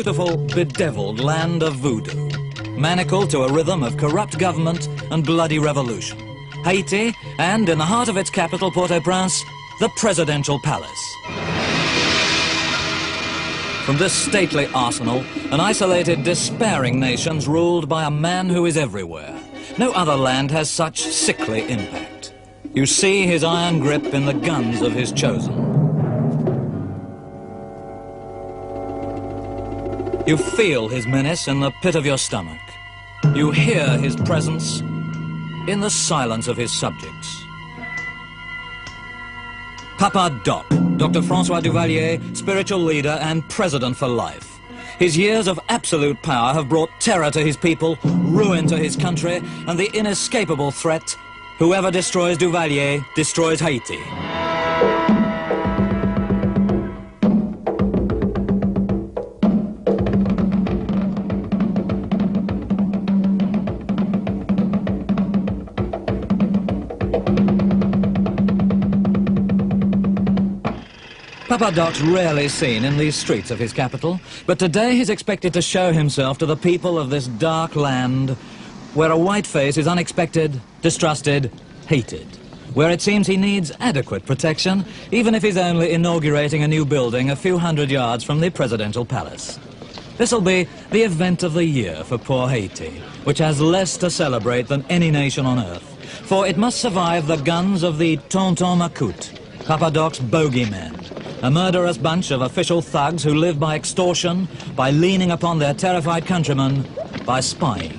beautiful, bedeviled land of voodoo, manacled to a rhythm of corrupt government and bloody revolution. Haiti, and in the heart of its capital, Port-au-Prince, the presidential palace. From this stately arsenal, an isolated, despairing nation's ruled by a man who is everywhere. No other land has such sickly impact. You see his iron grip in the guns of his chosen. You feel his menace in the pit of your stomach. You hear his presence in the silence of his subjects. Papa Doc, Dr. Francois Duvalier, spiritual leader and president for life. His years of absolute power have brought terror to his people, ruin to his country, and the inescapable threat: whoever destroys Duvalier destroys Haiti. Papa Doc's rarely seen in these streets of his capital, but today he's expected to show himself to the people of this dark land where a white face is unexpected, distrusted, hated, where it seems he needs adequate protection, even if he's only inaugurating a new building a few hundred yards from the presidential palace. This'll be the event of the year for poor Haiti, which has less to celebrate than any nation on earth, for it must survive the guns of the Tonton Macoute, Papa Doc's bogeymen, a murderous bunch of official thugs who live by extortion, by leaning upon their terrified countrymen, by spying.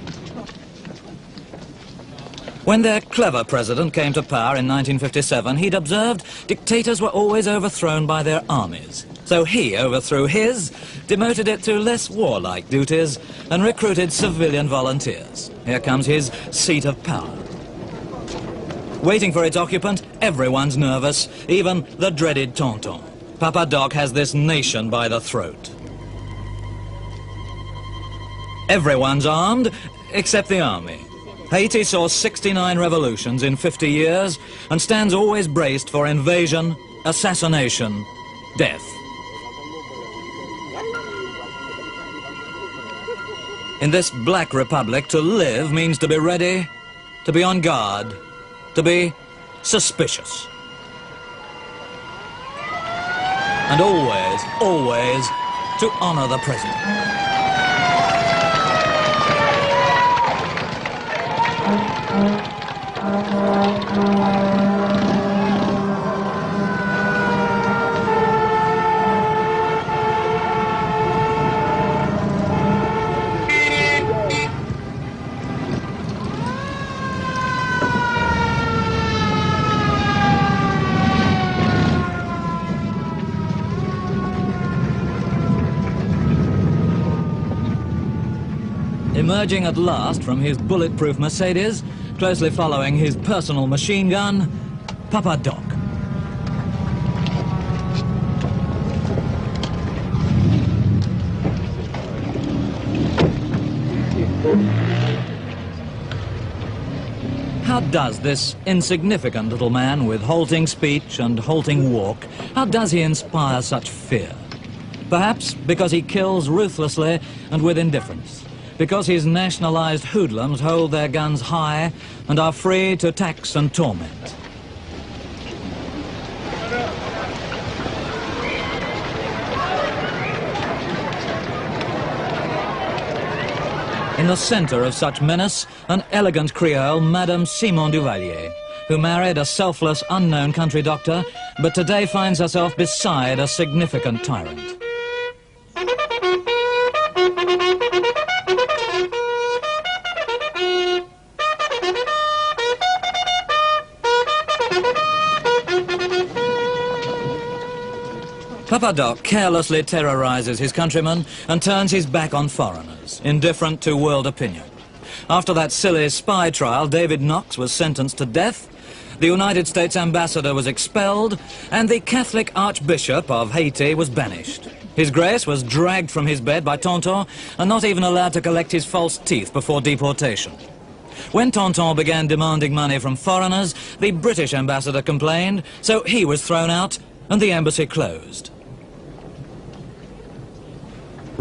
When their clever president came to power in 1957, he'd observed dictators were always overthrown by their armies. So he overthrew his, demoted it to less warlike duties, and recruited civilian volunteers. Here comes his seat of power. Waiting for its occupant, everyone's nervous, even the dreaded Tonton. Papa Doc has this nation by the throat. Everyone's armed, except the army. Haiti saw 69 revolutions in 50 years and stands always braced for invasion, assassination, death. In this black republic, to live means to be ready, to be on guard, to be suspicious. And always, always to honor the president. Emerging at last from his bulletproof Mercedes, closely following his personal machine gun, Papa Doc. How does this insignificant little man with halting speech and halting walk, how does he inspire such fear? Perhaps because he kills ruthlessly and with indifference. Because his nationalized hoodlums hold their guns high and are free to tax and torment. In the center of such menace, an elegant Creole, Madame Simon Duvalier, who married a selfless, unknown country doctor, but today finds herself beside a significant tyrant. Papa Doc carelessly terrorizes his countrymen and turns his back on foreigners, indifferent to world opinion. After that silly spy trial, David Knox was sentenced to death, the United States ambassador was expelled, and the Catholic Archbishop of Haiti was banished. His Grace was dragged from his bed by Tonton and not even allowed to collect his false teeth before deportation. When Tonton began demanding money from foreigners, the British ambassador complained, so he was thrown out and the embassy closed.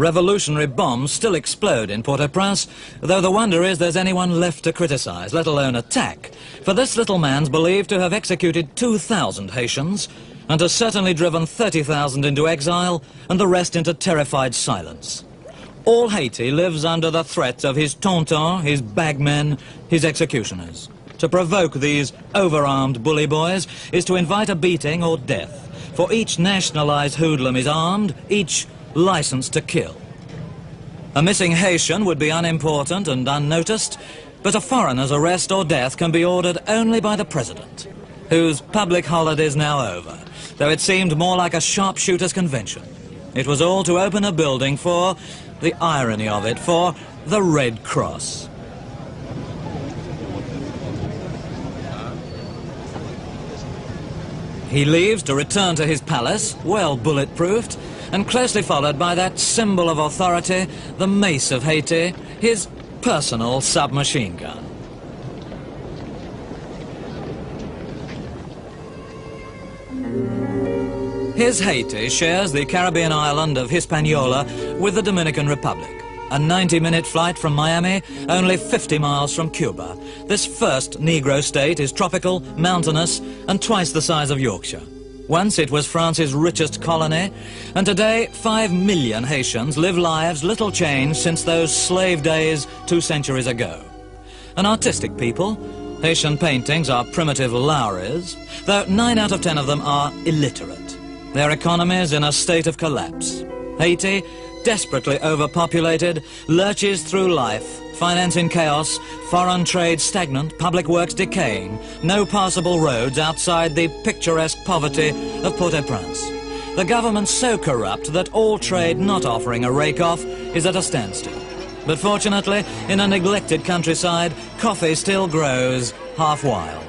Revolutionary bombs still explode in Port-au-Prince, though the wonder is there's anyone left to criticize, let alone attack. For this little man's believed to have executed 2,000 Haitians and has certainly driven 30,000 into exile and the rest into terrified silence. All Haiti lives under the threat of his tontons, his bagmen, his executioners. To provoke these overarmed bully boys is to invite a beating or death. For each nationalized hoodlum is armed, each licensed to kill. A missing Haitian would be unimportant and unnoticed, but a foreigner's arrest or death can be ordered only by the president, whose public holiday is now over, though it seemed more like a sharpshooter's convention. It was all to open a building for, the irony of it, for the Red Cross. He leaves to return to his palace, well bulletproofed, and closely followed by that symbol of authority, the mace of Haiti, his personal submachine gun. His Haiti shares the Caribbean island of Hispaniola with the Dominican Republic. A 90-minute flight from Miami, only 50 miles from Cuba. This first Negro state is tropical, mountainous, and twice the size of Yorkshire. Once it was France's richest colony, and today 5 million Haitians live lives little changed since those slave days 2 centuries ago. An artistic people, Haitian paintings are primitive Lowries, though 9 out of 10 of them are illiterate. Their economy is in a state of collapse. Haiti, desperately overpopulated, lurches through life, finance in chaos, foreign trade stagnant, public works decaying, no passable roads outside the picturesque poverty of Port-au-Prince. The government's so corrupt that all trade not offering a rake-off is at a standstill. But fortunately, in a neglected countryside, coffee still grows half wild.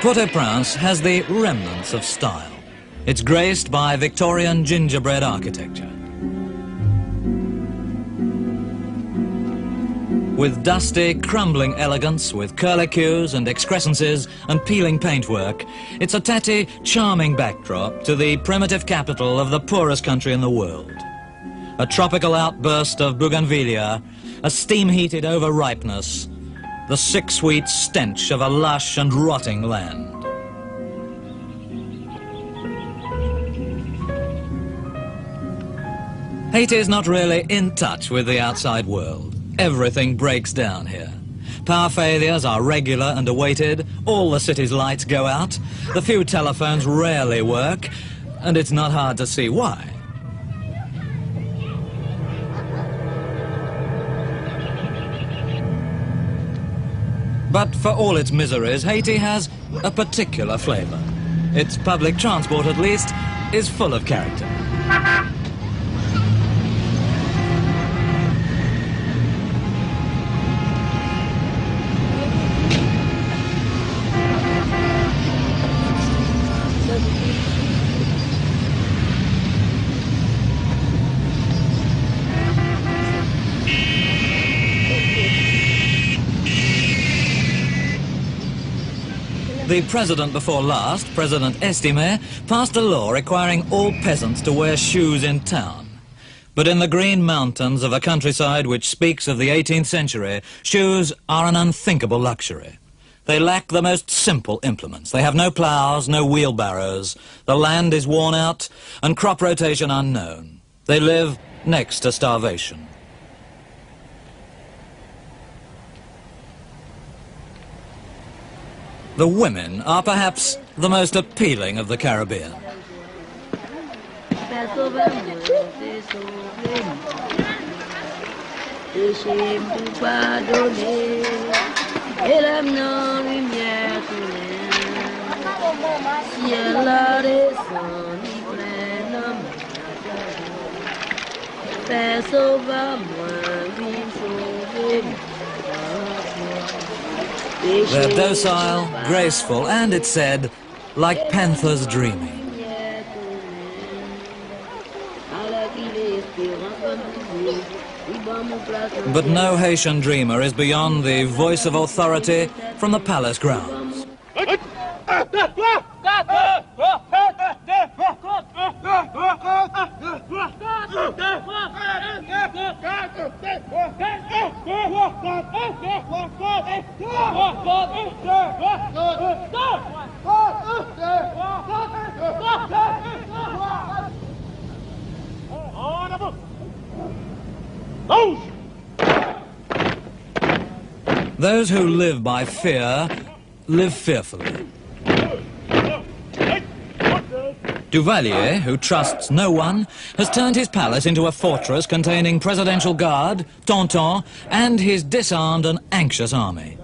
Port-au-Prince has the remnants of style. It's graced by Victorian gingerbread architecture. With dusty, crumbling elegance, with curlicues and excrescences and peeling paintwork, it's a tatty, charming backdrop to the primitive capital of the poorest country in the world. A tropical outburst of bougainvillea, a steam-heated overripeness, the sick-sweet stench of a lush and rotting land. Haiti is not really in touch with the outside world. Everything breaks down here. Power failures are regular and awaited, all the city's lights go out, the few telephones rarely work, and it's not hard to see why. But for all its miseries, Haiti has a particular flavor. Its public transport, at least, is full of character. The president before last, President Estime, passed a law requiring all peasants to wear shoes in town. But in the green mountains of a countryside which speaks of the 18th century, shoes are an unthinkable luxury. They lack the most simple implements. They have no plows, no wheelbarrows. The land is worn out and crop rotation unknown. They live next to starvation. The women are perhaps the most appealing of the Caribbean. They're docile, graceful, and, it's said, like panthers dreaming. But no Haitian dreamer is beyond the voice of authority from the palace grounds. Those who live by fear live fearfully. Duvalier, who trusts no one, has turned his palace into a fortress containing presidential guard, Tonton, and his disarmed and anxious army.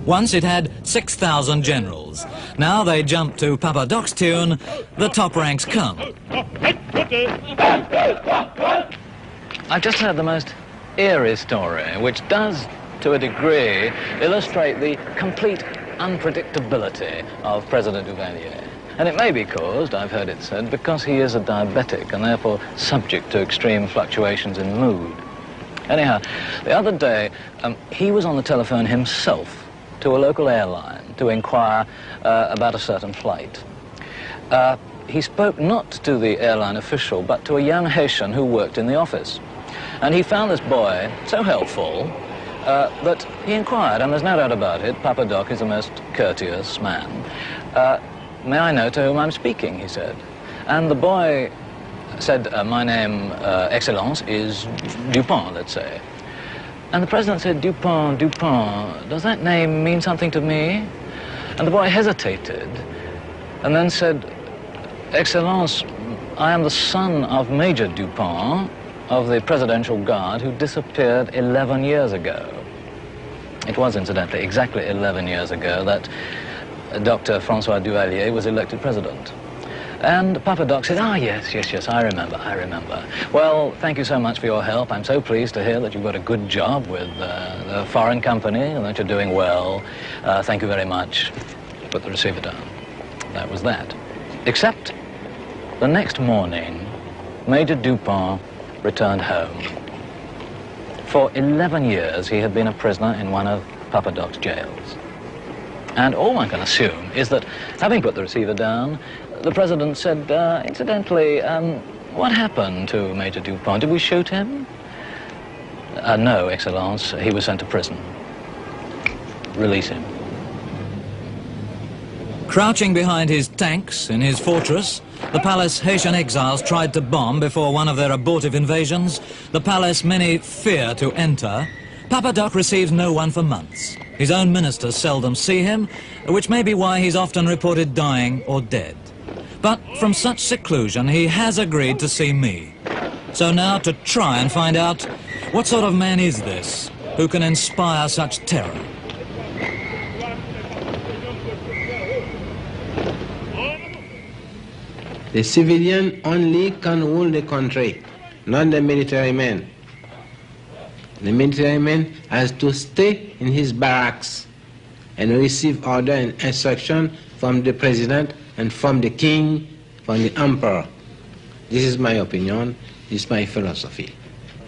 Once it had 6,000 generals. Now they jump to Papa Doc's tune, the top ranks come. I've just heard the most eerie story, which does, to a degree, illustrate the complete unpredictability of President Duvalier. And it may be caused, I've heard it said, because he is a diabetic and therefore subject to extreme fluctuations in mood. Anyhow, the other day, he was on the telephone himself to a local airline to inquire about a certain flight. He spoke not to the airline official, but to a young Haitian who worked in the office. And he found this boy so helpful that he inquired, and there's no doubt about it, Papa Doc is a most courteous man. May I know to whom I'm speaking, he said. And the boy said, my name, Excellence, is Dupont, let's say. And the president said, Dupont, Dupont, does that name mean something to me? And the boy hesitated and then said, Excellence, I am the son of Major Dupont of the Presidential Guard who disappeared 11 years ago. It was, incidentally, exactly 11 years ago that Dr. Francois Duvalier was elected president. And Papa Doc said, yes, I remember. Well, thank you so much for your help. I'm so pleased to hear that you've got a good job with a foreign company and that you're doing well. Thank you very much. Put the receiver down. That was that. Except the next morning, Major Dupont returned home. For 11 years, he had been a prisoner in one of Papa Doc's jails. And all one can assume is that, having put the receiver down, the president said, incidentally, what happened to Major Dupont? Did we shoot him? No, Excellence. He was sent to prison. Release him. Crouching behind his tanks in his fortress, the palace Haitian exiles tried to bomb before one of their abortive invasions, the palace many fear to enter. Papa Doc receives no one for months. His own ministers seldom see him, which may be why he's often reported dying or dead. But from such seclusion, he has agreed to see me. So now to try and find out, what sort of man is this who can inspire such terror? The civilian only can rule the country, not the military man. The military man has to stay in his barracks and receive order and instruction from the president and from the king, from the emperor. This is my opinion, this is my philosophy.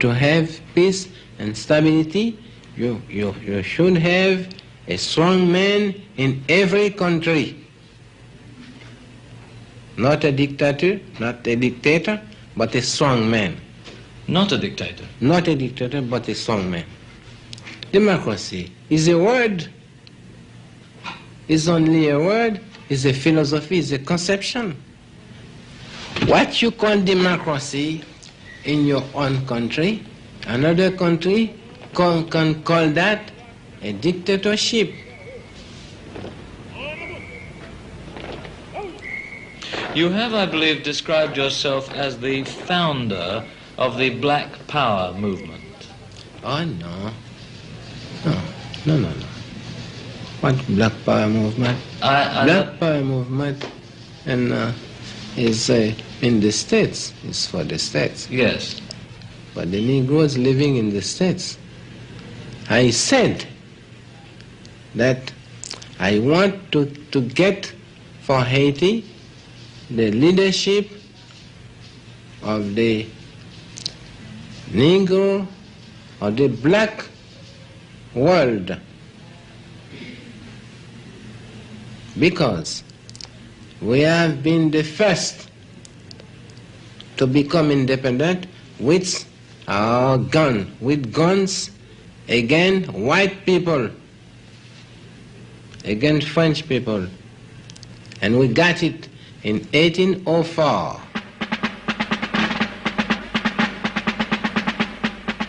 To have peace and stability, you should have a strong man in every country. Not a dictator, but a strong man. Not a dictator. Not a dictator, but a strong man. Democracy is a word. It's only a word. It's a philosophy. It's a conception. What you call democracy in your own country, another country can call that a dictatorship. You have, I believe, described yourself as the founder of the Black Power movement. Oh, no. No. What Black Power movement? Black Power movement is in the States. It's for the States. Yes. But the Negroes living in the States. I said that I want to get for Haiti, the leadership of the Negro or the black world, because we have been the first to become independent with our with guns against white people, against French people, and we got it in 1804.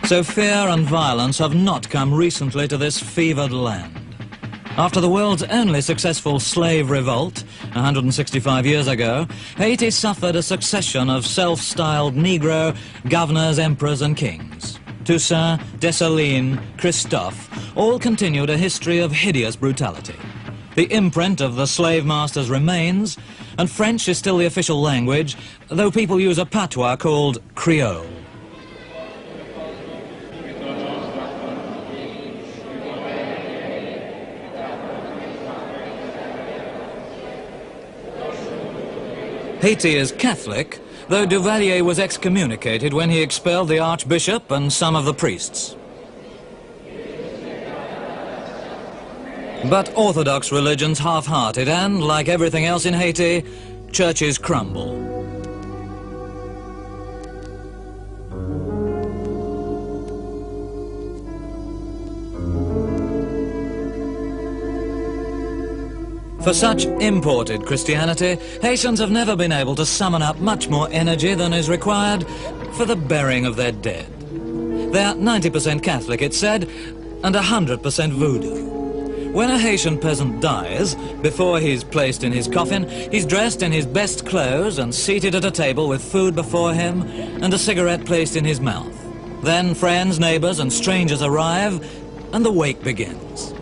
So fear and violence have not come recently to this fevered land. After the world's only successful slave revolt, 165 years ago, Haiti suffered a succession of self-styled Negro governors, emperors and kings. Toussaint, Dessalines, Christophe all continued a history of hideous brutality. The imprint of the slave masters remains, and French is still the official language, though people use a patois called Creole. Haiti is Catholic, though Duvalier was excommunicated when he expelled the archbishop and some of the priests. But Orthodox religion's half-hearted and, like everything else in Haiti, churches crumble. For such imported Christianity, Haitians have never been able to summon up much more energy than is required for the burying of their dead. They're 90% Catholic, it's said, and 100% voodoo. When a Haitian peasant dies, before he's placed in his coffin, he's dressed in his best clothes and seated at a table with food before him and a cigarette placed in his mouth. Then friends, neighbors and strangers arrive and the wake begins.